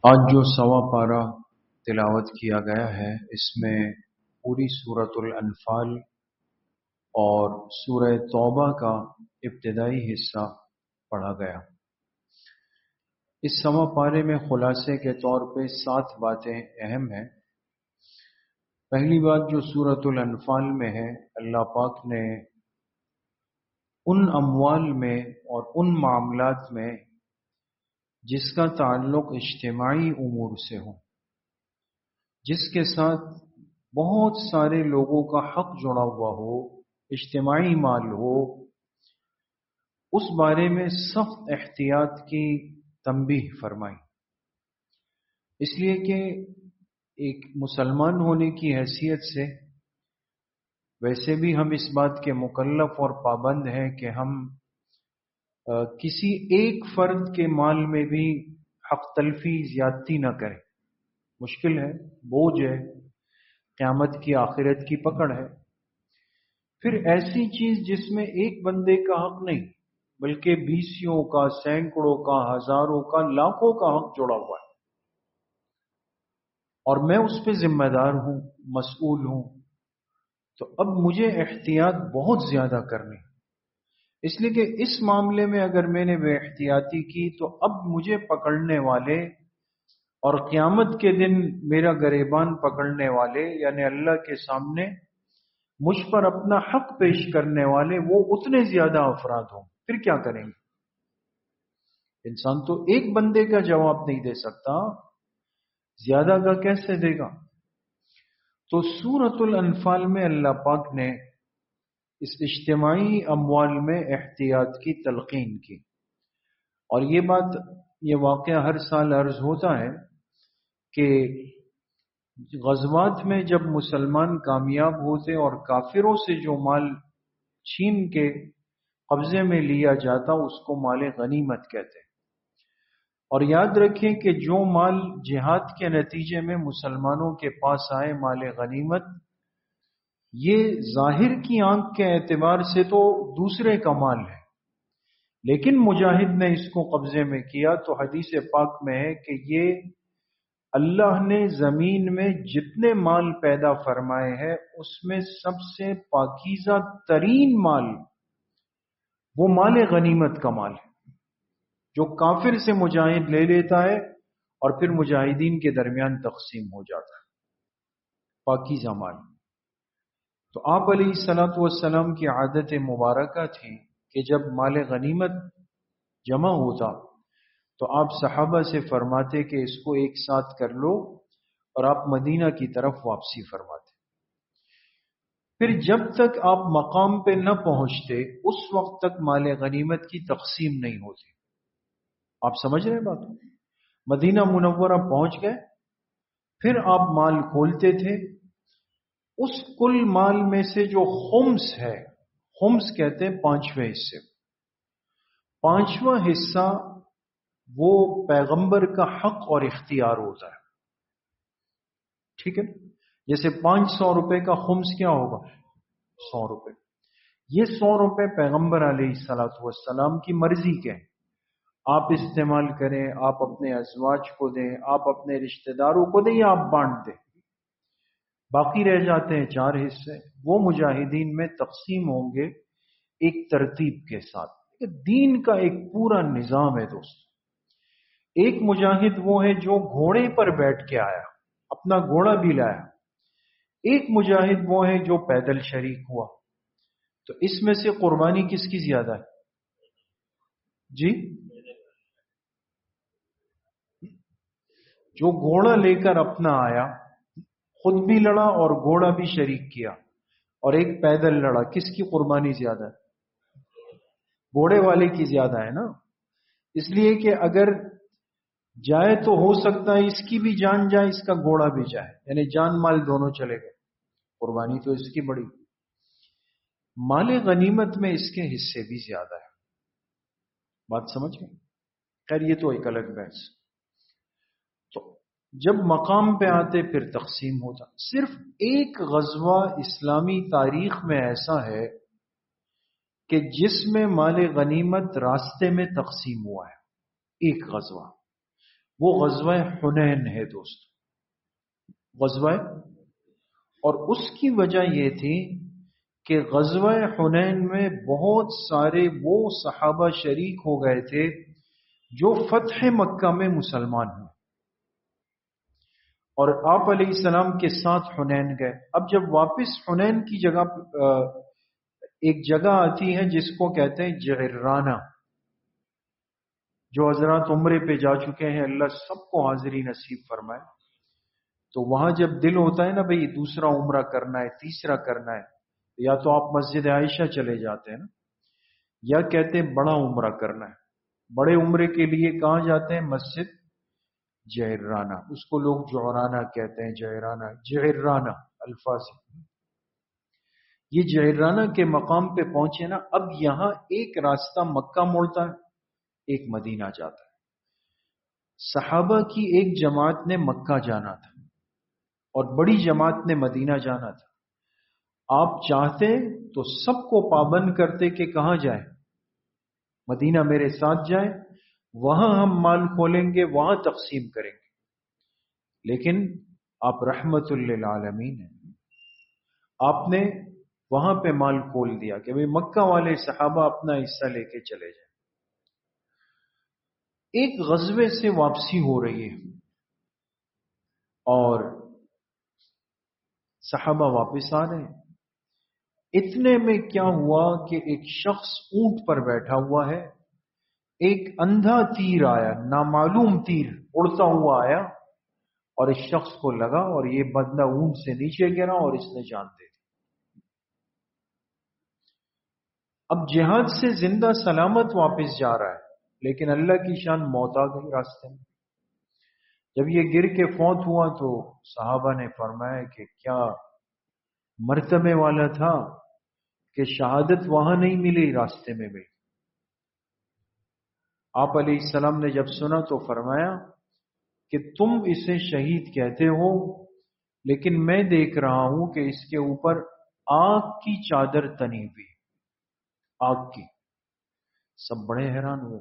آج جو سوا پارہ تلاوت کیا گیا ہے اس میں پوری سورۃ الانفال اور سورہ توبہ کا ابتدائی حصہ پڑھا گیا۔ اس سوا پارے میں خلاصے کے طور پہ 7 باتیں اہم ہیں۔ پہلی بات جو سورۃ الانفال میں ہے، اللہ پاک نے ان اموال میں اور ان معاملات میں جس کا تعلق اجتماعی امور سے ہو، جس کے ساتھ بہت سارے لوگوں کا حق جڑا ہوا ہو، اجتماعی مال ہو، اس بارے میں سخت احتیاط کی تنبیہ فرمائی۔ اس لیے کہ ایک مسلمان ہونے کی حیثیت سے ویسے بھی ہم اس بات کے مکلف اور پابند ہیں کہ ہم کسی ایک فرد کے مال میں بھی حق تلفی زیادتی نہ کریں۔ مشکل ہے، بوجھ ہے، قیامت کی آخرت کی پکڑ ہے۔ پھر ایسی چیز جس میں ایک بندے کا حق نہیں بلکہ بیسیوں کا، سینکڑوں کا، ہزاروں کا، لاکھوں کا حق جڑا ہوا ہے، اور میں اس پہ ذمہ دار ہوں، مسئول ہوں، تو اب مجھے احتیاط بہت زیادہ کرنی، اس لیے کہ اس معاملے میں اگر میں نے بے احتیاطی کی تو اب مجھے پکڑنے والے اور قیامت کے دن میرا گریبان پکڑنے والے یعنی اللہ کے سامنے مجھ پر اپنا حق پیش کرنے والے وہ اتنے زیادہ افراد ہوں۔ پھر کیا کریں گے؟ انسان تو ایک بندے کا جواب نہیں دے سکتا، زیادہ کا کیسے دے گا؟ تو سورۃ الانفال میں اللہ پاک نے اس اجتماعی اموال میں احتیاط کی تلقین کی، اور یہ واقعہ ہر سال عرض ہوتا ہے کہ غزوات میں جب مسلمان کامیاب ہوتے اور کافروں سے جو مال چھین کے قبضے میں لیا جاتا اس کو مال غنیمت کہتے ہیں۔ اور یاد رکھیں کہ جو مال جہاد کے نتیجے میں مسلمانوں کے پاس آئے، مال غنیمت، یہ ظاہر کی آنکھ کے اعتبار سے تو دوسرے کا مال ہے، لیکن مجاہد نے اس کو قبضے میں کیا تو حدیث پاک میں ہے کہ یہ اللہ نے زمین میں جتنے مال پیدا فرمائے ہیں اس میں سب سے پاکیزہ ترین مال وہ مال غنیمت کا مال ہے، جو کافر سے مجاہد لے لیتا ہے اور پھر مجاہدین کے درمیان تقسیم ہو جاتا ہے، پاکیزہ مال۔ تو آپ علیہ الصلوۃ والسلام کی عادت مبارکہ تھی کہ جب مال غنیمت جمع ہوتا تو آپ صحابہ سے فرماتے کہ اس کو ایک ساتھ کر لو، اور آپ مدینہ کی طرف واپسی فرماتے۔ پھر جب تک آپ مقام پہ نہ پہنچتے اس وقت تک مال غنیمت کی تقسیم نہیں ہوتی۔ آپ سمجھ رہے بات؟ مدینہ منورہ پہنچ گئے، پھر آپ مال کھولتے تھے، اس کل مال میں سے جو خمس ہے، خمس کہتے ہیں 5ویں حصے، 5واں حصہ وہ پیغمبر کا حق اور اختیار ہوتا ہے، ٹھیک ہے؟ جیسے 500 روپے کا خمس کیا ہوگا؟ 100 روپے۔ یہ 100 روپے پیغمبر علیہ الصلوۃ والسلام کی مرضی کے ہیں، آپ استعمال کریں، آپ اپنے ازواج کو دیں، آپ اپنے رشتہ داروں کو دیں یا آپ بانٹ دیں۔ باقی رہ جاتے ہیں 4 حصے، وہ مجاہدین میں تقسیم ہوں گے ایک ترتیب کے ساتھ۔ دین کا ایک پورا نظام ہے دوست۔ ایک مجاہد وہ ہے جو گھوڑے پر بیٹھ کے آیا، اپنا گھوڑا بھی لایا۔ ایک مجاہد وہ ہے جو پیدل شریک ہوا۔ تو اس میں سے قربانی کس کی زیادہ ہے؟ جی، جو گھوڑا لے کر اپنا آیا، خود بھی لڑا اور گھوڑا بھی شریک کیا، اور ایک پیدل لڑا، کس کی قربانی زیادہ ہے؟ گھوڑے والے کی زیادہ ہے نا، اس لیے کہ اگر جائے تو ہو سکتا ہے اس کی بھی جان جائے، اس کا گھوڑا بھی جائے، یعنی جان مال دونوں چلے گئے، قربانی تو اس کی بڑی۔ مال غنیمت میں اس کے حصے بھی زیادہ ہے، بات سمجھ گئے؟ خیر یہ تو ایک الگ بحث۔ تو جب مقام پہ آتے پھر تقسیم ہوتا۔ صرف ایک غزوہ اسلامی تاریخ میں ایسا ہے کہ جس میں مال غنیمت راستے میں تقسیم ہوا ہے، ایک غزوہ، وہ غزوہ حنین ہے دوست، غزوہ، اور اس کی وجہ یہ تھی کہ غزوہ حنین میں بہت سارے وہ صحابہ شریک ہو گئے تھے جو فتح مکہ میں مسلمان ہوئے، اور آپ علیہ السلام کے ساتھ حنین گئے۔ اب جب واپس حنین کی جگہ ایک جگہ آتی ہے جس کو کہتے ہیں جعرانہ، جو حضرات عمرے پہ جا چکے ہیں اللہ سب کو حاضری نصیب فرمائے، تو وہاں جب دل ہوتا ہے نا بھئی دوسرا عمرہ کرنا ہے، تیسرا کرنا ہے، یا تو آپ مسجد عائشہ چلے جاتے ہیں نا، یا کہتے ہیں بڑا عمرہ کرنا ہے، بڑے عمرے کے لیے کہاں جاتے ہیں؟ مسجد جعرانہ، اس کو لوگ جعرانہ کہتے ہیں، جعرانہ، جعرانہ الفاظ۔ یہ جعرانہ کے مقام پہ پہنچے نا، اب یہاں ایک راستہ مکہ موڑتا ہے، ایک مدینہ جاتا ہے۔ صحابہ کی ایک جماعت نے مکہ جانا تھا اور بڑی جماعت نے مدینہ جانا تھا۔ آپ چاہتے تو سب کو پابند کرتے کہ کہاں جائیں؟ مدینہ میرے ساتھ جائیں، وہاں ہم مال کھولیں گے، وہاں تقسیم کریں گے، لیکن آپ رحمت للعالمین ہیں، آپ نے وہاں پہ مال کھول دیا کہ بھئی مکہ والے صحابہ اپنا حصہ لے کے چلے جائیں۔ ایک غزوے سے واپسی ہو رہی ہے اور صحابہ واپس آ رہے ہیں، اتنے میں کیا ہوا کہ ایک شخص اونٹ پر بیٹھا ہوا ہے، ایک اندھا تیر آیا، نامعلوم تیر اڑتا ہوا آیا اور اس شخص کو لگا اور یہ بندہ اونٹ سے نیچے گرا اور اس نے جان دے دی۔ اب جہاد سے زندہ سلامت واپس جا رہا ہے، لیکن اللہ کی شان موت آ گئی راستے میں۔ جب یہ گر کے فوت ہوا تو صحابہ نے فرمایا کہ کیا مرتبے والا تھا کہ شہادت وہاں نہیں ملی، راستے میں ملی۔ آپ علیہ السلام نے جب سنا تو فرمایا کہ تم اسے شہید کہتے ہو، لیکن میں دیکھ رہا ہوں کہ اس کے اوپر آگ کی چادر تنی ہوئی، آگ کی۔ سب بڑے حیران ہوئے۔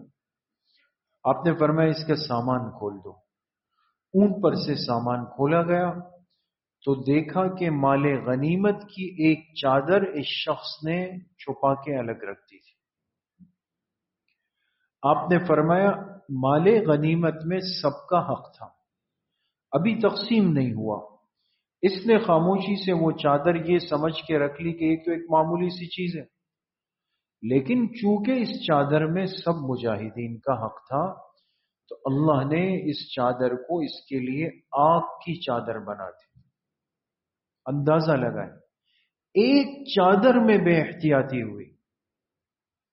آپ نے فرمایا اس کا سامان کھول دو۔ اونٹ پر سے سامان کھولا گیا تو دیکھا کہ مال غنیمت کی ایک چادر اس شخص نے چھپا کے الگ رکھ دی تھی۔ آپ نے فرمایا مال غنیمت میں سب کا حق تھا، ابھی تقسیم نہیں ہوا، اس نے خاموشی سے وہ چادر یہ سمجھ کے رکھ لی کہ ایک تو ایک معمولی سی چیز ہے، لیکن چونکہ اس چادر میں سب مجاہدین کا حق تھا تو اللہ نے اس چادر کو اس کے لیے آگ کی چادر بنا دی۔ اندازہ لگائیں، ایک چادر میں بے احتیاطی ہوئی،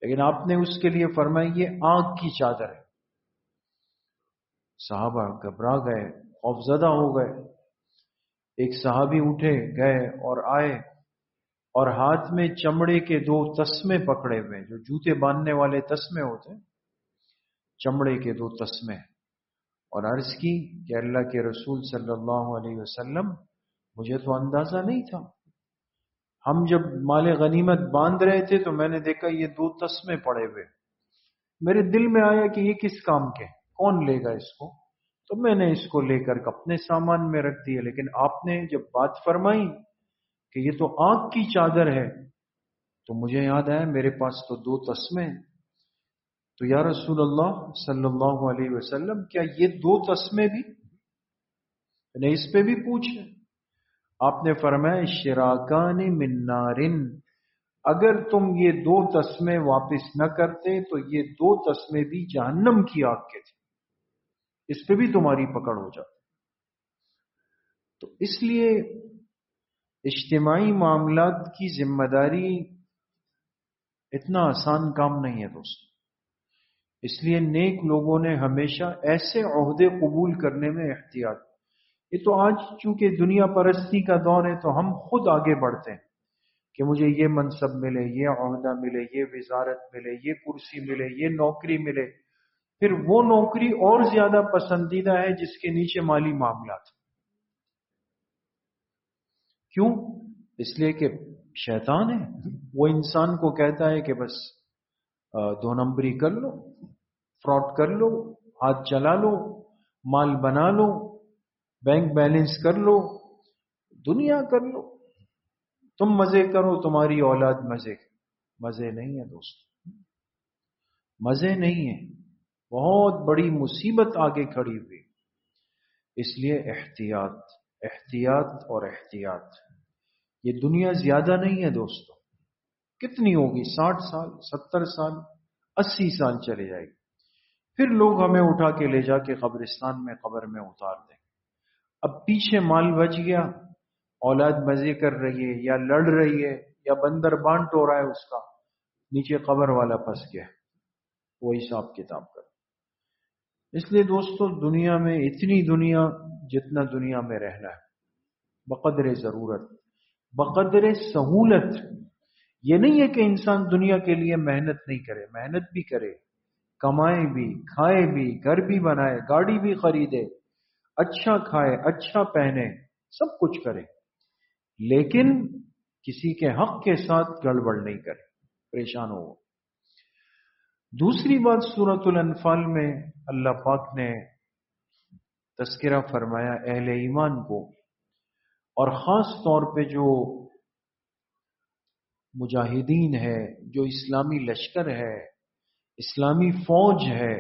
لیکن آپ نے اس کے لیے فرمایا یہ آگ کی چادر ہے۔ صحابہ گھبرا گئے، خوفزدہ ہو گئے۔ ایک صحابی اٹھے گئے اور آئے اور ہاتھ میں چمڑے کے 2 تسمے پکڑے ہوئے، جو جوتے باندھنے والے تسمے ہوتے ہیں، چمڑے کے 2 تسمے، اور عرض کی کہ اللہ کے رسول صلی اللہ علیہ وسلم مجھے تو اندازہ نہیں تھا، ہم جب مال غنیمت باندھ رہے تھے تو میں نے دیکھا یہ 2 تسمے پڑے ہوئے، میرے دل میں آیا کہ یہ کس کام کے، کون لے گا اس کو، تو میں نے اس کو لے کر اپنے سامان میں رکھ دیا، لیکن آپ نے جب بات فرمائی کہ یہ تو آگ کی چادر ہے تو مجھے یاد آیا میرے پاس تو 2 تسمے ہیں، تو یا رسول اللہ صلی اللہ علیہ وسلم کیا یہ 2 تسمے بھی، میں نے اس پہ بھی پوچھا؟ آپ نے فرمایا شراکان من نارن، اگر تم یہ 2 تسمے واپس نہ کرتے تو یہ 2 تسمے بھی جہنم کی آگ کے تھے، اس پہ بھی تمہاری پکڑ ہو جاتی۔ تو اس لیے اجتماعی معاملات کی ذمہ داری اتنا آسان کام نہیں ہے دوست، اس لیے نیک لوگوں نے ہمیشہ ایسے عہدے قبول کرنے میں احتیاط۔ یہ تو آج چونکہ دنیا پرستی کا دور ہے تو ہم خود آگے بڑھتے ہیں کہ مجھے یہ منصب ملے، یہ عہدہ ملے، یہ وزارت ملے، یہ کرسی ملے، یہ نوکری ملے، پھر وہ نوکری اور زیادہ پسندیدہ ہے جس کے نیچے مالی معاملات۔ کیوں؟ اس لیے کہ شیطان ہے، وہ انسان کو کہتا ہے کہ بس 2 نمبری کر لو، فراڈ کر لو، ہاتھ چلا لو، مال بنا لو، بینک بیلنس کر لو، دنیا کر لو، تم مزے کرو، تمہاری اولاد مزے نہیں ہے دوست، مزے نہیں ہے، بہت بڑی مصیبت آگے کھڑی ہوئی۔ اس لیے احتیاط، احتیاط اور احتیاط۔ یہ دنیا زیادہ نہیں ہے دوستو، کتنی ہوگی؟ 60 سال، 70 سال، 80 سال چلے جائے گی، پھر لوگ ہمیں اٹھا کے لے جا کے قبرستان میں، قبر میں اتار دیں۔ اب پیچھے مال بچ گیا، اولاد مزے کر رہی ہے یا لڑ رہی ہے یا بندر بانٹ ہو رہا ہے اس کا، نیچے قبر والا پھنس گیا، وہ حساب کتاب کر۔ اس لیے دوستو دنیا میں اتنی دنیا جتنا دنیا میں رہنا ہے، بقدر ضرورت، بقدر سہولت۔ یہ نہیں ہے کہ انسان دنیا کے لیے محنت نہیں کرے، محنت بھی کرے، کمائے بھی، کھائے بھی، گھر بھی بنائے، گاڑی بھی خریدے، اچھا کھائے، اچھا پہنے، سب کچھ کرے، لیکن کسی کے حق کے ساتھ گڑبڑ نہیں کرے، پریشان ہو۔ دوسری بات سورۃ الانفال میں اللہ پاک نے تذکرہ فرمایا اہل ایمان کو، اور خاص طور پہ جو مجاہدین ہے، جو اسلامی لشکر ہے، اسلامی فوج ہے،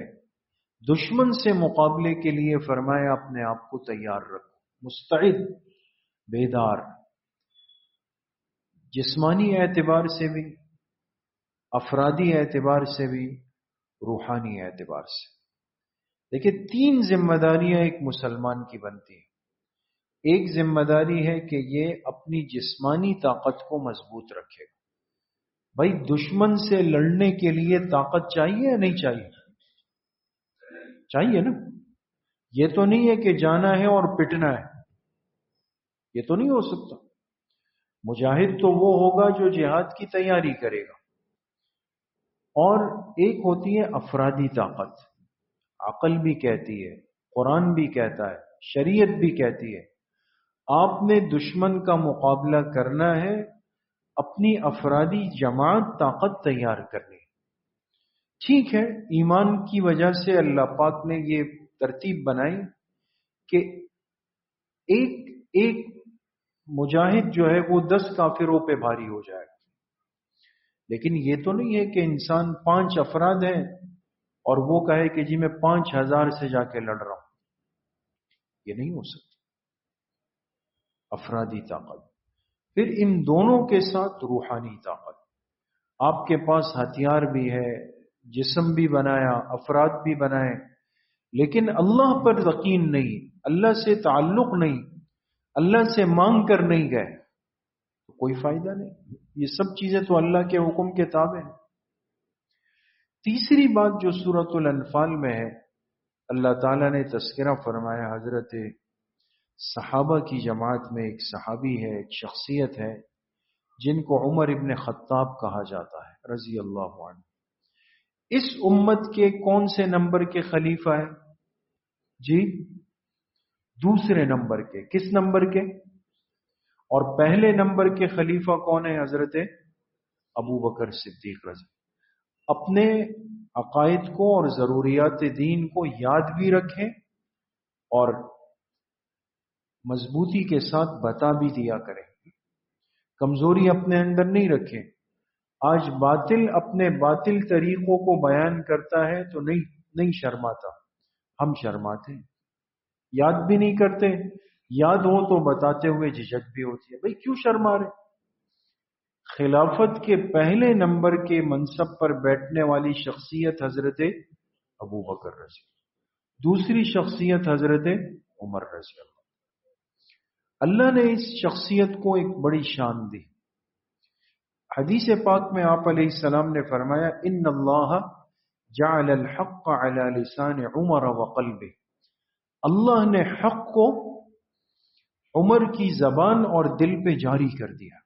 دشمن سے مقابلے کے لیے فرمایا اپنے آپ کو تیار رکھو، مستعد، بیدار، جسمانی اعتبار سے بھی، افرادی اعتبار سے بھی، روحانی اعتبار سے۔ دیکھیں 3 ذمہ داریاں ایک مسلمان کی بنتی ہیں۔ ایک ذمہ داری ہے کہ یہ اپنی جسمانی طاقت کو مضبوط رکھے۔ بھائی دشمن سے لڑنے کے لیے طاقت چاہیے یا نہیں چاہیے؟ چاہیے نا۔ یہ تو نہیں ہے کہ جانا ہے اور پٹنا ہے، یہ تو نہیں ہو سکتا۔ مجاہد تو وہ ہوگا جو جہاد کی تیاری کرے گا۔ اور ایک ہوتی ہے افرادی طاقت، عقل بھی کہتی ہے، قرآن بھی کہتا ہے، شریعت بھی کہتی ہے، آپ نے دشمن کا مقابلہ کرنا ہے، اپنی افرادی جماعت طاقت تیار کرنی۔ ٹھیک ہے، ایمان کی وجہ سے اللہ پاک نے یہ ترتیب بنائی کہ ایک ایک مجاہد جو ہے وہ 10 کافروں پہ بھاری ہو جائے گا، لیکن یہ تو نہیں ہے کہ انسان 5 افراد ہیں اور وہ کہے کہ جی میں 5000 سے جا کے لڑ رہا ہوں، یہ نہیں ہو سکتا۔ افرادی طاقت، پھر ان دونوں کے ساتھ روحانی طاقت۔ آپ کے پاس ہتھیار بھی ہے، جسم بھی بنایا، افراد بھی بنائے، لیکن اللہ پر یقین نہیں، اللہ سے تعلق نہیں، اللہ سے مانگ کر نہیں گئے تو کوئی فائدہ نہیں۔ یہ سب چیزیں تو اللہ کے حکم کے تابع ہیں۔ تیسری بات جو سورۃ الانفال میں ہے، اللہ تعالیٰ نے تذکرہ فرمایا حضرت صحابہ کی جماعت میں ایک صحابی ہے، ایک شخصیت ہے جن کو عمر ابن خطاب کہا جاتا ہے رضی اللہ عنہ۔ اس امت کے کون سے نمبر کے خلیفہ ہیں؟ جی دوسرے نمبر کے۔ کس نمبر کے؟ اور پہلے نمبر کے خلیفہ کون ہے؟ حضرت ابو بکر صدیق رضی۔ اپنے عقائد کو اور ضروریات دین کو یاد بھی رکھیں اور مضبوطی کے ساتھ بتا بھی دیا کریں، کمزوری اپنے اندر نہیں رکھیں۔ آج باطل اپنے باطل طریقوں کو بیان کرتا ہے تو نہیں شرماتا، ہم شرماتے ہیں، یاد بھی نہیں کرتے، یاد ہو تو بتاتے ہوئے جھجک بھی ہوتی ہے، بھئی کیوں شرما رہے؟ خلافت کے پہلے نمبر کے منصب پر بیٹھنے والی شخصیت حضرت ابو بکر رضی، دوسری شخصیت حضرت عمر رضی اللہ۔ اللہ نے اس شخصیت کو ایک بڑی شان دی۔ حدیث پاک میں آپ علیہ السلام نے فرمایا ان اللہ جعل الحق علی لسان عمر وقلبہ، اللہ نے حق کو عمر کی زبان اور دل پہ جاری کر دیا،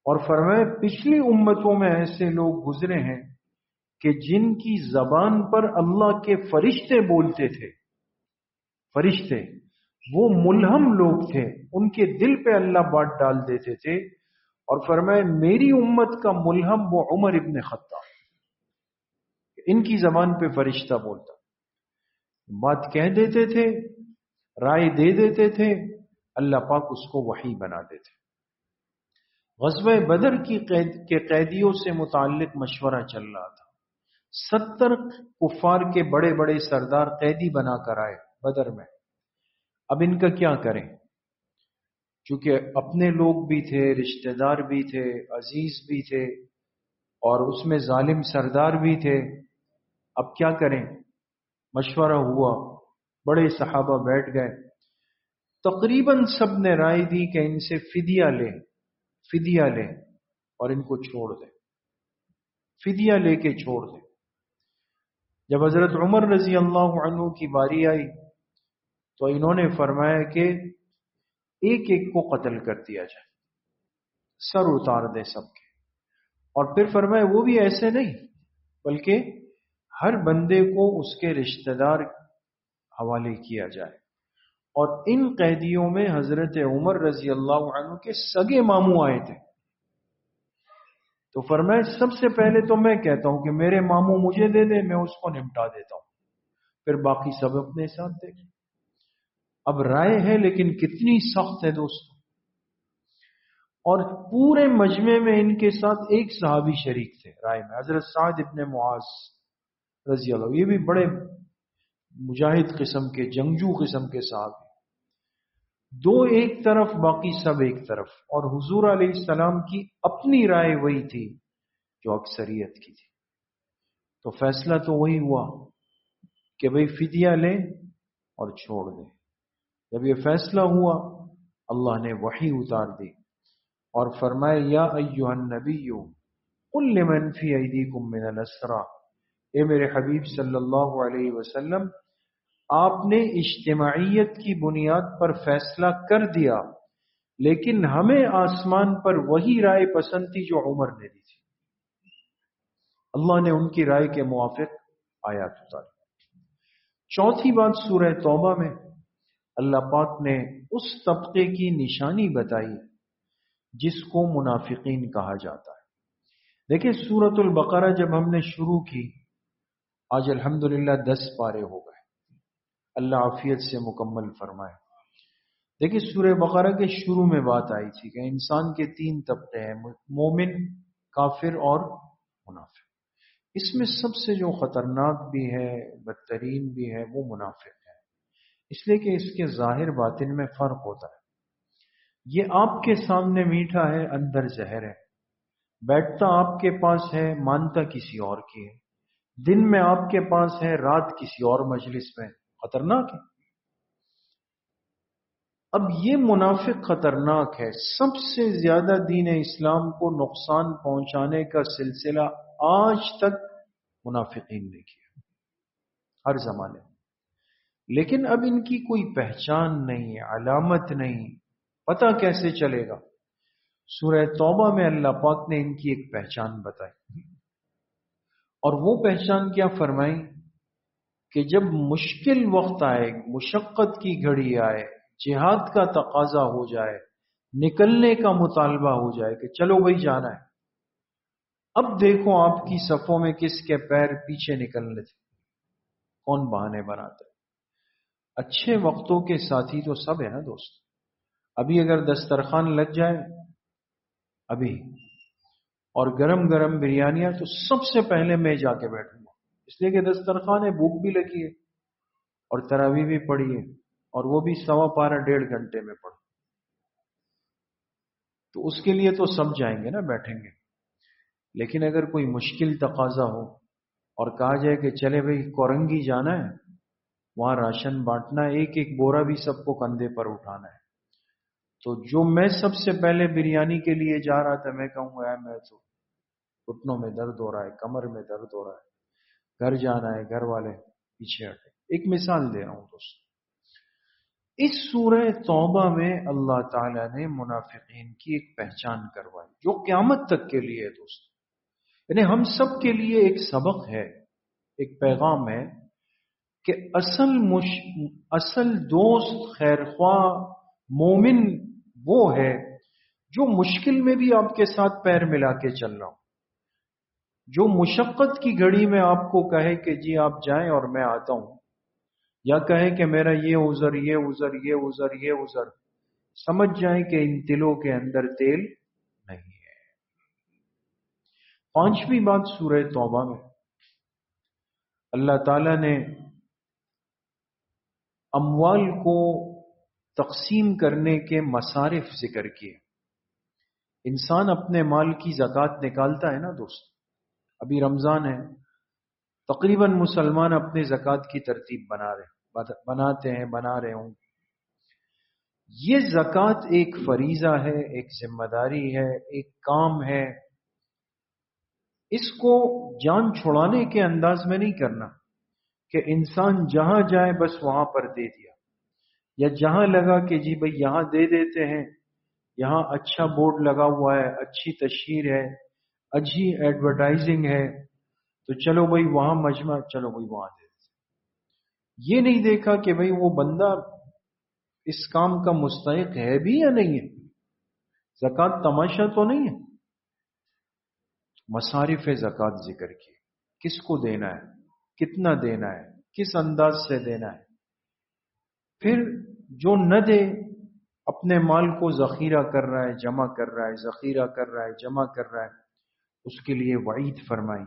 اور فرمایا پچھلی امتوں میں ایسے لوگ گزرے ہیں کہ جن کی زبان پر اللہ کے فرشتے بولتے تھے، فرشتے وہ ملہم لوگ تھے، ان کے دل پہ اللہ بات ڈال دیتے تھے، اور فرمایا میری امت کا ملہم وہ عمر ابن خطاب، ان کی زبان پہ فرشتہ بولتا۔ بات کہہ دیتے تھے، رائے دے دیتے تھے، اللہ پاک اس کو وحی بنا دیتے۔ غزوہ بدر کے قیدیوں سے متعلق مشورہ چل رہا تھا۔ 70 کفار کے بڑے بڑے سردار قیدی بنا کر آئے بدر میں۔ اب ان کا کیا کریں؟ چونکہ اپنے لوگ بھی تھے، رشتہ دار بھی تھے، عزیز بھی تھے، اور اس میں ظالم سردار بھی تھے۔ اب کیا کریں؟ مشورہ ہوا، بڑے صحابہ بیٹھ گئے، تقریباً سب نے رائے دی کہ ان سے فدیہ لیں اور ان کو چھوڑ دیں، فدیہ لے کے چھوڑ دیں۔ جب حضرت عمر رضی اللہ عنہ کی باری آئی تو انہوں نے فرمایا کہ ایک ایک کو قتل کر دیا جائے، سر اتار دے سب کے۔ اور پھر فرمایا وہ بھی ایسے نہیں، بلکہ ہر بندے کو اس کے رشتہ دار حوالے کیا جائے۔ اور ان قیدیوں میں حضرت عمر رضی اللہ عنہ کے سگے ماموں آئے تھے۔ تو فرمایا سب سے پہلے تو میں کہتا ہوں کہ میرے ماموں مجھے دے دے، میں اس کو نمٹا دیتا ہوں، پھر باقی سب اپنے ساتھ دیکھیں۔ اب رائے ہے لیکن کتنی سخت ہے دوستو۔ اور پورے مجمع میں ان کے ساتھ ایک صحابی شریک تھے رائے میں، حضرت سعد ابن معاذ رضی اللہ، یہ بھی بڑے مجاہد قسم کے، جنگجو قسم کے صحابی، دو ایک طرف باقی سب ایک طرف۔ اور حضور علیہ السلام کی اپنی رائے وہی تھی جو اکثریت کی تھی۔ تو فیصلہ تو وہی ہوا کہ بھئی فدیہ لیں اور چھوڑ دیں۔ جب یہ فیصلہ ہوا، اللہ نے وحی اتار دی اور فرمایا یا ایھا النبی قل لمن فی ایدیکم من الاسری، اے میرے حبیب صلی اللہ علیہ وسلم، آپ نے اجتماعیت کی بنیاد پر فیصلہ کر دیا، لیکن ہمیں آسمان پر وہی رائے پسند تھی جو عمر نے دی تھی۔ اللہ نے ان کی رائے کے موافق آیات اتاری۔ چوتھی بات سورہ توبہ میں اللہ پاک نے اس طبقے کی نشانی بتائی جس کو منافقین کہا جاتا ہے۔ دیکھیں سورۃ البقرہ جب ہم نے شروع کی، آج الحمدللہ 10 پارے ہو گئے، اللہ عافیت سے مکمل فرمائے۔ دیکھیں سورہ بقرہ کے شروع میں بات آئی تھی کہ انسان کے 3 طبقے ہیں، مومن، کافر اور منافق۔ اس میں سب سے جو خطرناک بھی ہے، بدترین بھی ہے، وہ منافق ہے، اس لیے کہ اس کے ظاہر باطن میں فرق ہوتا ہے۔ یہ آپ کے سامنے میٹھا ہے، اندر زہر ہے، بیٹھتا آپ کے پاس ہے، مانتا کسی اور کی ہے، دن میں آپ کے پاس ہے، رات کسی اور مجلس میں، خطرناک ہے۔ اب یہ منافق خطرناک ہے، سب سے زیادہ دین اسلام کو نقصان پہنچانے کا سلسلہ آج تک منافقین نے کیا، ہر زمانے میں۔ لیکن اب ان کی کوئی پہچان نہیں، علامت نہیں، پتہ کیسے چلے گا؟ سورہ توبہ میں اللہ پاک نے ان کی ایک پہچان بتائی، اور وہ پہچان کیا فرمائی کہ جب مشکل وقت آئے، مشقت کی گھڑی آئے، جہاد کا تقاضا ہو جائے، نکلنے کا مطالبہ ہو جائے کہ چلو بھائی جانا ہے، اب دیکھو آپ کی صفوں میں کس کے پیر پیچھے نکلنے تھے، کون بہانے بناتا ہے۔ اچھے وقتوں کے ساتھی تو سب ہے نا دوست۔ ابھی اگر دسترخوان لگ جائے ابھی، اور گرم گرم بریانیاں، تو سب سے پہلے میں جا کے بیٹھوں گا، اس لیے کہ دسترخوان ہے، بھوک بھی لگی ہے، اور تراویح بھی پڑھی ہے، اور وہ بھی 1.25 گھنٹے میں پڑھ، تو اس کے لیے تو سب جائیں گے نا، بیٹھیں گے۔ لیکن اگر کوئی مشکل تقاضا ہو اور کہا جائے کہ چلے بھائی کورنگی جانا ہے، وہاں راشن بانٹنا، ایک ایک بورا بھی سب کو کندھے پر اٹھانا ہے، تو جو میں سب سے پہلے بریانی کے لیے جا رہا تھا، میں کہوں گا میں تو گھٹنوں میں درد ہو رہا ہے، کمر میں درد ہو رہا ہے، گھر جانا ہے، گھر والے پیچھے ہٹے۔ ایک مثال دے رہا ہوں دوست، اس سورہ توبہ میں اللہ تعالیٰ نے منافقین کی ایک پہچان کروائی جو قیامت تک کے لیے ہے دوست، یعنی ہم سب کے لیے ایک سبق ہے، ایک پیغام ہے کہ اصل دوست، خیر خواہ، مومن وہ ہے جو مشکل میں بھی آپ کے ساتھ پیر ملا کے چل رہا ہوں، جو مشقت کی گھڑی میں آپ کو کہے کہ جی آپ جائیں اور میں آتا ہوں، یا کہے کہ میرا یہ عذر، یہ عذر، یہ عذر، یہ عذر، سمجھ جائیں کہ ان تلوں کے اندر تیل نہیں ہے۔ پانچویں بات سورہ توبہ میں اللہ تعالی نے اموال کو تقسیم کرنے کے مصارف ذکر کیے۔ انسان اپنے مال کی زکوٰۃ نکالتا ہے نا دوست، ابھی رمضان ہے، تقریباً مسلمان اپنے زکوٰۃ کی ترتیب بنا رہے ہوں۔ یہ زکوٰۃ ایک فریضہ ہے، ایک ذمہ داری ہے، ایک کام ہے۔ اس کو جان چھڑانے کے انداز میں نہیں کرنا کہ انسان جہاں جائے بس وہاں پر دے دیا، یا جہاں لگا کہ جی بھئی یہاں دے دیتے ہیں، یہاں اچھا بورڈ لگا ہوا ہے، اچھی تشہیر ہے، اچھی ایڈورٹائزنگ ہے، تو چلو بھئی وہاں مجمع، چلو بھئی وہاں دے دیتے۔ یہ نہیں دیکھا کہ بھئی وہ بندہ اس کام کا مستحق ہے بھی یا نہیں ہے، زکوٰۃ تماشا تو نہیں ہے۔ مصارف زکوٰۃ ذکر کی، کس کو دینا ہے، کتنا دینا ہے، کس انداز سے دینا ہے۔ پھر جو نہ دے، اپنے مال کو ذخیرہ کر رہا ہے، جمع کر رہا ہے، ذخیرہ کر رہا ہے، جمع کر رہا ہے، اس کے لیے وعید فرمائی،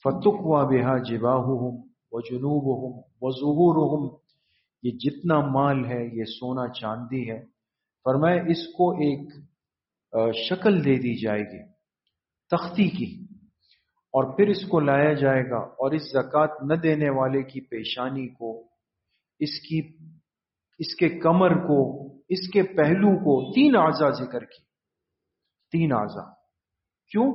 فَتُقْوَى بِهَا جِبَاهُهُمْ وَجُنُوبُهُمْ وَظُهُورُهُمْ، یہ جتنا مال ہے یہ سونا چاندی ہے، فرمایا اس کو ایک شکل دے دی جائے گی تختی کی، اور پھر اس کو لایا جائے گا، اور اس زکوٰۃ نہ دینے والے کی پیشانی کو، اس کے کمر کو، اس کے پہلو کو، تین اعضاء ذکر کی، تین اعضاء۔ کیوں؟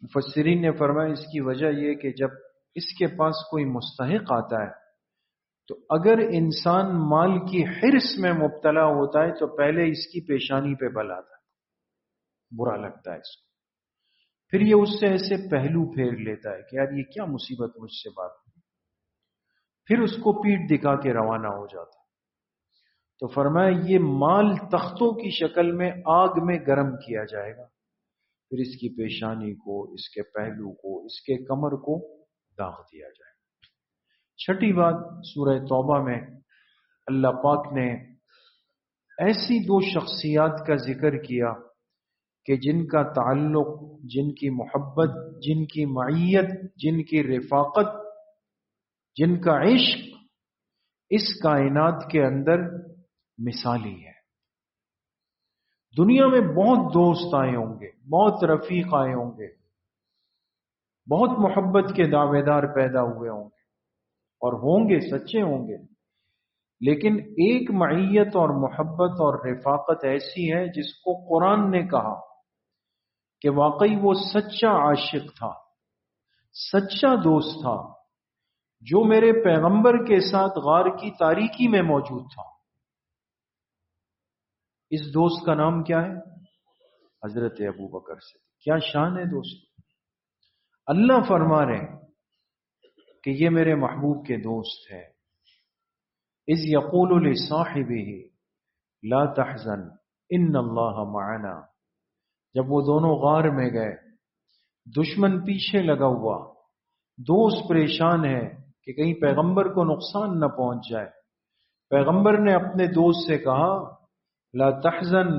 مفسرین نے فرمایا اس کی وجہ یہ کہ جب اس کے پاس کوئی مستحق آتا ہے تو اگر انسان مال کی حرص میں مبتلا ہوتا ہے تو پہلے اس کی پیشانی پہ بل آتا ہے، برا لگتا ہے اس کو، پھر یہ اس سے ایسے پہلو پھیر لیتا ہے کہ یار یہ کیا مصیبت مجھ سے بات ہوئی، پھر اس کو پیٹھ دکھا کے روانہ ہو جاتا ہے۔ تو فرمایا یہ مال تختوں کی شکل میں آگ میں گرم کیا جائے گا، پھر اس کی پیشانی کو، اس کے پہلو کو، اس کے کمر کو داغ دیا جائے گا۔ چھٹی بات سورہ توبہ میں اللہ پاک نے ایسی دو شخصیات کا ذکر کیا کہ جن کا تعلق، جن کی محبت، جن کی معیت، جن کی رفاقت، جن کا عشق اس کائنات کے اندر مثالی ہے۔ دنیا میں بہت دوست آئے ہوں گے، بہت رفیق آئے ہوں گے، بہت محبت کے دعوے دار پیدا ہوئے ہوں گے، اور ہوں گے، سچے ہوں گے، لیکن ایک معیت اور محبت اور رفاقت ایسی ہے جس کو قرآن نے کہا کہ واقعی وہ سچا عاشق تھا، سچا دوست تھا، جو میرے پیغمبر کے ساتھ غار کی تاریکی میں موجود تھا۔ اس دوست کا نام کیا ہے؟ حضرت ابو بکر سے۔ کیا شان ہے دوست! اللہ فرما رہے ہیں کہ یہ میرے محبوب کے دوست ہے۔ اذ یقول لصاحبہ لا تحزن ان اللہ معنا، جب وہ دونوں غار میں گئے، دشمن پیچھے لگا ہوا، دوست پریشان ہے کہ کہیں پیغمبر کو نقصان نہ پہنچ جائے، پیغمبر نے اپنے دوست سے کہا لا تحزن،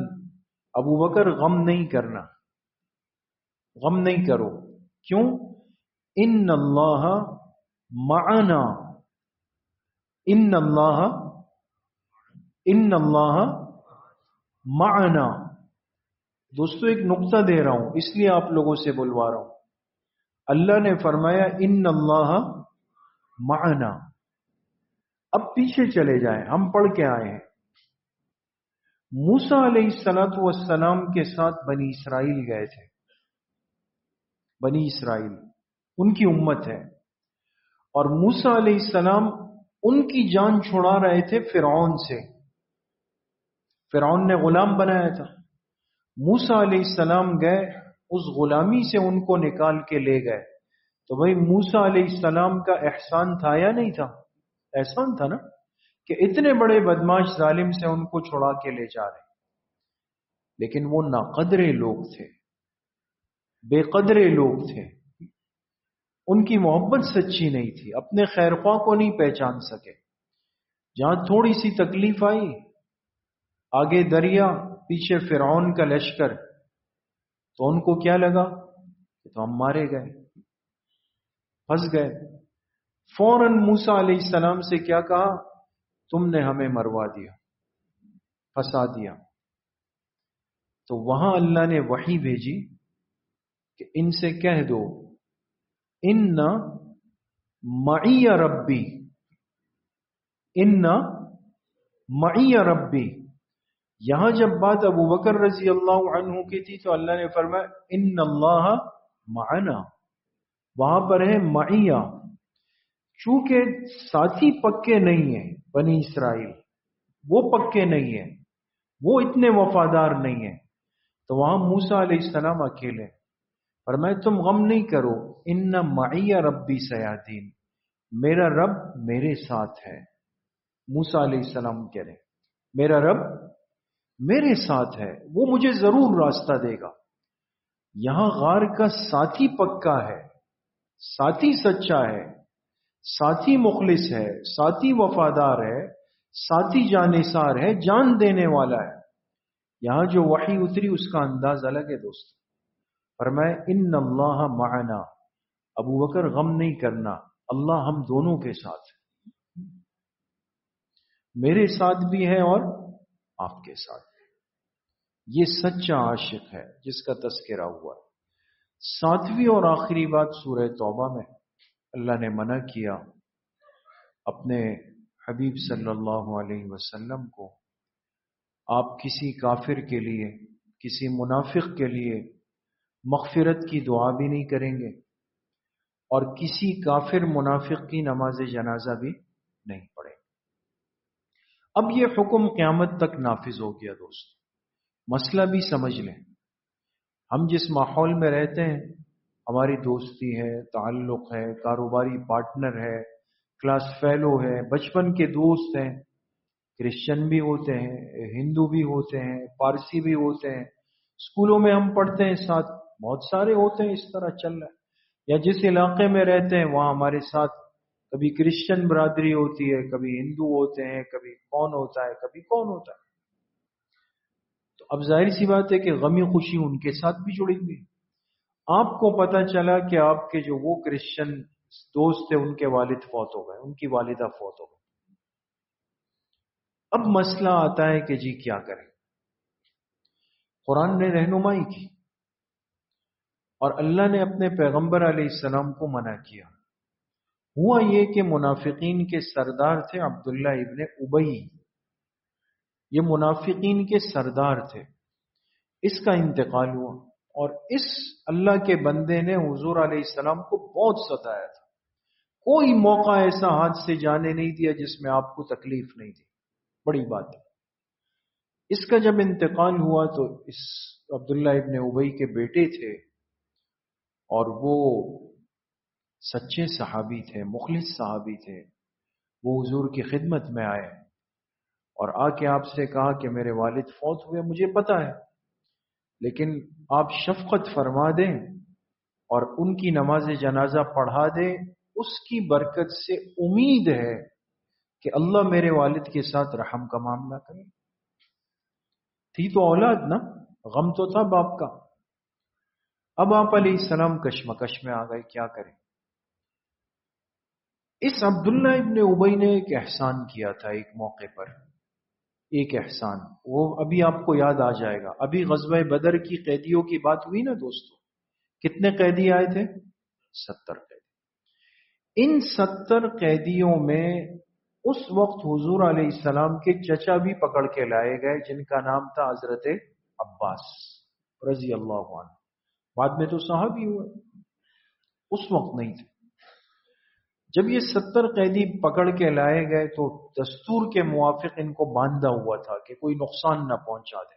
ابو بکر غم نہیں کرنا، غم نہیں کرو۔ کیوں؟ ان اللہ معنا، ان اللہ معنا۔ دوستو ایک نقطہ دے رہا ہوں، اس لیے آپ لوگوں سے بلوا رہا ہوں۔ اللہ نے فرمایا ان اللہ معنا۔ اب پیچھے چلے جائیں، ہم پڑھ کے آئے ہیں، موسیٰ علیہ السلام کے ساتھ بنی اسرائیل گئے تھے۔ بنی اسرائیل ان کی امت ہے، اور موسیٰ علیہ السلام ان کی جان چھڑا رہے تھے فرعون سے۔ فرعون نے غلام بنایا تھا، موسیٰ علیہ السلام گئے، اس غلامی سے ان کو نکال کے لے گئے۔ تو بھائی موسیٰ علیہ السلام کا احسان تھا یا نہیں تھا؟ احسان تھا نا، کہ اتنے بڑے بدماش ظالم سے ان کو چھڑا کے لے جا رہے۔ لیکن وہ ناقدرے لوگ تھے، بے قدرے لوگ تھے، ان کی محبت سچی نہیں تھی، اپنے خیر خواہ کو نہیں پہچان سکے. جہاں تھوڑی سی تکلیف آئی، آگے دریا، پیچھے فرعون کا لشکر، تو ان کو کیا لگا کہ تو ہم مارے گئے، پھنس گئے. فوراً موسیٰ علیہ السلام سے کیا کہا؟ تم نے ہمیں مروا دیا، پھنسا دیا. تو وہاں اللہ نے وحی بھیجی کہ ان سے کہہ دو ان معی ربی، ان معی ربی. یہاں جب بات ابو بکر رضی اللہ عنہ کی تھی تو اللہ نے فرمایا ان اللہ معنا. وہاں پر ہے معیہ، چونکہ ساتھی پکے نہیں ہیں بنی اسرائیل، وہ پکے نہیں ہیں، وہ اتنے وفادار نہیں ہیں، تو وہاں موسیٰ علیہ السلام اکیلے. فرمایا تم غم نہیں کرو، ان معی ربی سیہدین، میرا رب میرے ساتھ ہے. موسیٰ علیہ السلام کہہ رہے میرا رب میرے ساتھ ہے، وہ مجھے ضرور راستہ دے گا. یہاں غار کا ساتھی پکا ہے، ساتھی سچا ہے، ساتھی مخلص ہے، ساتھی وفادار ہے، ساتھی جانثار ہے، جان دینے والا ہے. یہاں جو وحی اتری اس کا انداز الگ ہے دوست. فرمایا ان اللہ معنا، ابو بکر غم نہیں کرنا، اللہ ہم دونوں کے ساتھ ہے، میرے ساتھ بھی ہے اور آپ کے ساتھ بھی. یہ سچا عاشق ہے جس کا تذکرہ ہوا. 7ویں اور آخری بات سورہ توبہ میں اللہ نے منع کیا اپنے حبیب صلی اللہ علیہ وسلم کو آپ کسی کافر کے لیے، کسی منافق کے لیے مغفرت کی دعا بھی نہیں کریں گے اور کسی کافر منافق کی نماز جنازہ بھی نہیں پڑھیں گے. اب یہ حکم قیامت تک نافذ ہو گیا دوست. مسئلہ بھی سمجھ لیں، ہم جس ماحول میں رہتے ہیں، ہماری دوستی ہے، تعلق ہے، کاروباری پارٹنر ہے، کلاس فیلو ہے، بچپن کے دوست ہیں، کرسچن بھی ہوتے ہیں، ہندو بھی ہوتے ہیں، پارسی بھی ہوتے ہیں، اسکولوں میں ہم پڑھتے ہیں ساتھ، بہت سارے ہوتے ہیں. اس طرح چل رہا ہے. یا جس علاقے میں رہتے ہیں وہاں ہمارے ساتھ کبھی کرسچن برادری ہوتی ہے، کبھی ہندو ہوتے ہیں، کبھی کون ہوتا ہے، کبھی کون ہوتا ہے. تو اب ظاہر سی بات ہے کہ غمی خوشی ان کے ساتھ بھی جڑیں گی. آپ کو پتا چلا کہ آپ کے جو وہ کرسچن دوست تھے ان کے والد فوت ہو گئے، ان کی والدہ فوت ہو گئی. اب مسئلہ آتا ہے کہ جی کیا کریں. قرآن نے رہنمائی کی اور اللہ نے اپنے پیغمبر علیہ السلام کو منع کیا. ہوا یہ کہ منافقین کے سردار تھے عبداللہ ابن ابی، یہ منافقین کے سردار تھے. اس کا انتقال ہوا اور اس اللہ کے بندے نے حضور علیہ السلام کو بہت ستایا تھا. کوئی موقع ایسا ہاتھ سے جانے نہیں دیا جس میں آپ کو تکلیف نہیں دی. بڑی بات ہے. اس کا جب انتقال ہوا تو اس عبداللہ ابن ابی کے بیٹے تھے اور وہ سچے صحابی تھے، مخلص صحابی تھے. وہ حضور کی خدمت میں آئے اور آ کے آپ سے کہا کہ میرے والد فوت ہوئے، مجھے پتا ہے، لیکن آپ شفقت فرما دیں اور ان کی نماز جنازہ پڑھا دیں. اس کی برکت سے امید ہے کہ اللہ میرے والد کے ساتھ رحم کا معاملہ کرے. تھی تو اولاد نا، غم تو تھا باپ کا. اب آپ علیہ السلام کشمکش میں آ گئے، کیا کریں. اس عبداللہ ابن ابی نے ایک احسان کیا تھا ایک موقع پر، ایک احسان، وہ ابھی آپ کو یاد آ جائے گا. ابھی غزوہ بدر کی قیدیوں کی بات ہوئی نا دوستو، کتنے قیدی آئے تھے؟ 70 قیدی. ان 70 قیدیوں میں اس وقت حضور علیہ السلام کے چچا بھی پکڑ کے لائے گئے جن کا نام تھا حضرت عباس رضی اللہ عنہ. بعد میں تو صحابی ہوئے، اس وقت نہیں تھے. جب یہ 70 قیدی پکڑ کے لائے گئے تو دستور کے موافق ان کو باندھا ہوا تھا کہ کوئی نقصان نہ پہنچا دے.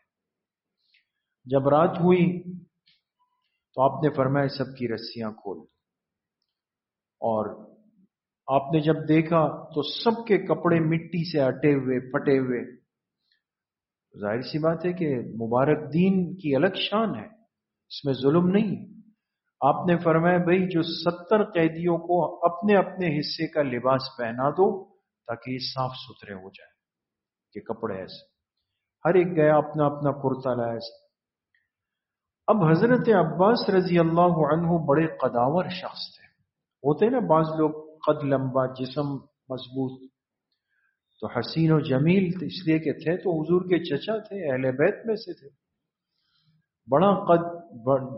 جب رات ہوئی تو آپ نے فرمایا سب کی رسیاں کھول دو، اور آپ نے جب دیکھا تو سب کے کپڑے مٹی سے اٹے ہوئے، پھٹے ہوئے. ظاہر سی بات ہے کہ مبارک دین کی الگ شان ہے، اس میں ظلم نہیں. آپ نے فرمایا بھائی جو 70 قیدیوں کو اپنے اپنے حصے کا لباس پہنا دو تاکہ یہ صاف ستھرے ہو جائیں کہ کپڑے ایسے. ہر ایک گیا اپنا اپنا کرتا لایا. اب حضرت عباس رضی اللہ عنہ بڑے قداور شخص تھے. ہوتے نا بعض لوگ قد لمبا جسم مضبوط، تو حسین و جمیل اس لیے کہ تھے تو حضور کے چچا تھے، اہل بیت میں سے تھے. بڑا قد،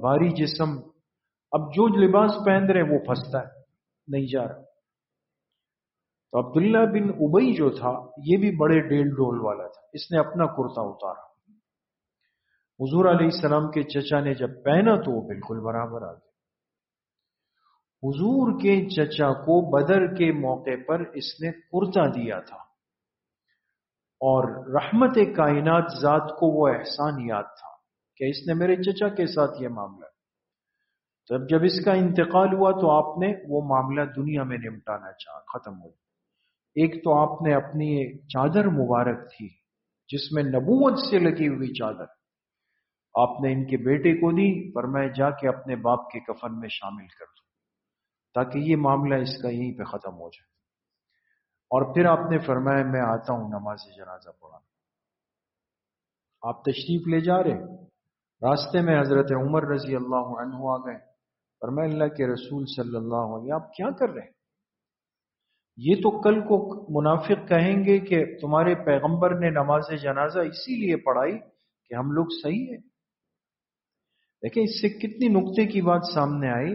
بھاری جسم. اب جو لباس پہن رہے وہ پھنستا ہے، نہیں جا رہا. تو عبداللہ بن ابئی جو تھا یہ بھی بڑے ڈیل ڈول والا تھا. اس نے اپنا کرتا اتارا. حضور علیہ السلام کے چچا نے جب پہنا تو وہ بالکل برابر آ گیا. حضور کے چچا کو بدر کے موقع پر اس نے کرتا دیا تھا، اور رحمت کائنات ذات کو وہ احسان یاد تھا کہ اس نے میرے چچا کے ساتھ یہ معاملہ. تو جب اس کا انتقال ہوا تو آپ نے وہ معاملہ دنیا میں نمٹانا چاہا، ختم ہو. ایک تو آپ نے اپنی چادر مبارک تھی جس میں نبوت سے لگی ہوئی چادر، آپ نے ان کے بیٹے کو دی، فرمایا جا کے اپنے باپ کے کفن میں شامل کر دو تاکہ یہ معاملہ اس کا یہیں پہ ختم ہو جائے. اور پھر آپ نے فرمایا میں آتا ہوں نماز جنازہ پڑھانا. آپ تشریف لے جا رہے، راستے میں حضرت عمر رضی اللہ عنہ آ گئے. فرمایا اللہ کے رسول صلی اللہ علیہ وسلم آپ کیا کر رہے ہیں؟ یہ تو کل کو منافق کہیں گے کہ تمہارے پیغمبر نے نماز جنازہ اسی لیے پڑھائی کہ ہم لوگ صحیح ہیں. دیکھیں اس سے کتنی نقطے کی بات سامنے آئی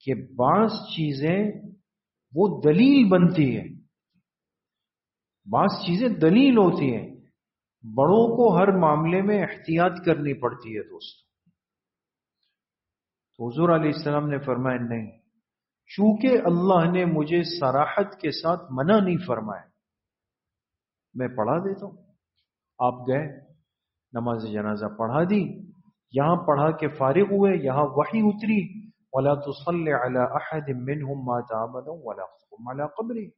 کہ بعض چیزیں وہ دلیل بنتی ہے، بعض چیزیں دلیل ہوتی ہیں. بڑوں کو ہر معاملے میں احتیاط کرنی پڑتی ہے دوست. تو حضور علیہ السلام نے فرمایا نہیں، چونکہ اللہ نے مجھے صراحت کے ساتھ منع نہیں فرمایا، میں پڑھا دیتا ہوں. آپ گئے، نماز جنازہ پڑھا دی. یہاں پڑھا کے فارغ ہوئے، یہاں وحی اتری وَلَا تُصَلِّ عَلَىٰ أَحَدٍ مِّنْهُمْ مَاتَ أَبَدًا وَلَا تَقُمْ عَلَىٰ قَبْرِهِ.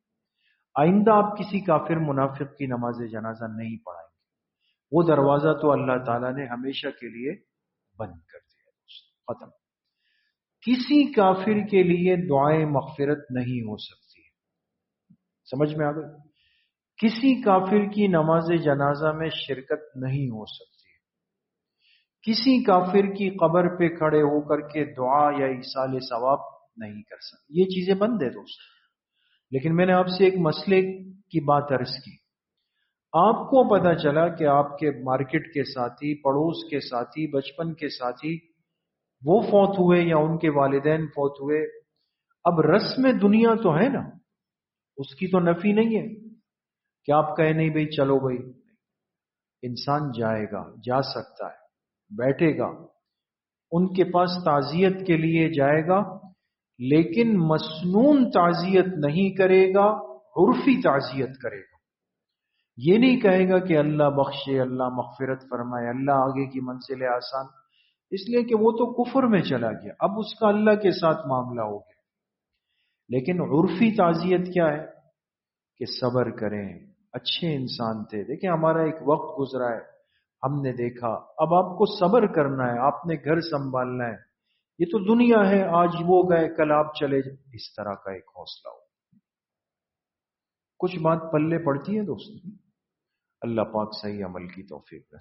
آئندہ آپ کسی کافر منافق کی نماز جنازہ نہیں پڑھائیں گے. وہ دروازہ تو اللہ تعالیٰ نے ہمیشہ کے لیے بند کر دیا. ختم. کسی کافر کے لیے دعائیں مغفرت نہیں ہو سکتی. سمجھ میں آ گئی؟ کسی کافر کی نماز جنازہ میں شرکت نہیں ہو سکتی. کسی کافر کی قبر پہ کھڑے ہو کر کے دعا یا ایصال ثواب نہیں کر سکتے. یہ چیزیں بند ہے دوست. لیکن میں نے آپ سے ایک مسئلے کی بات عرض کی. آپ کو پتا چلا کہ آپ کے مارکیٹ کے ساتھی، پڑوس کے ساتھی، بچپن کے ساتھی وہ فوت ہوئے یا ان کے والدین فوت ہوئے. اب رسم دنیا تو ہے نا، اس کی تو نفی نہیں ہے کہ آپ کہیں نہیں بھائی چلو بھائی. انسان جائے گا، جا سکتا ہے، بیٹھے گا، ان کے پاس تعزیت کے لیے جائے گا، لیکن مسنون تعزیت نہیں کرے گا، عرفی تعزیت کرے گا. یہ نہیں کہے گا کہ اللہ بخشے، اللہ مغفرت فرمائے، اللہ آگے کی منزل آسان، اس لیے کہ وہ تو کفر میں چلا گیا، اب اس کا اللہ کے ساتھ معاملہ ہو گیا. لیکن عرفی تعزیت کیا ہے کہ صبر کریں، اچھے انسان تھے، دیکھیں ہمارا ایک وقت گزرا ہے، ہم نے دیکھا، اب آپ کو صبر کرنا ہے، آپ نے گھر سنبھالنا ہے، یہ تو دنیا ہے، آج وہ گئے کل آپ چلے جائیں. اس طرح کا ایک حوصلہ ہو. کچھ بات پلے پڑتی ہے دوست. اللہ پاک صحیح عمل کی توفیق دے.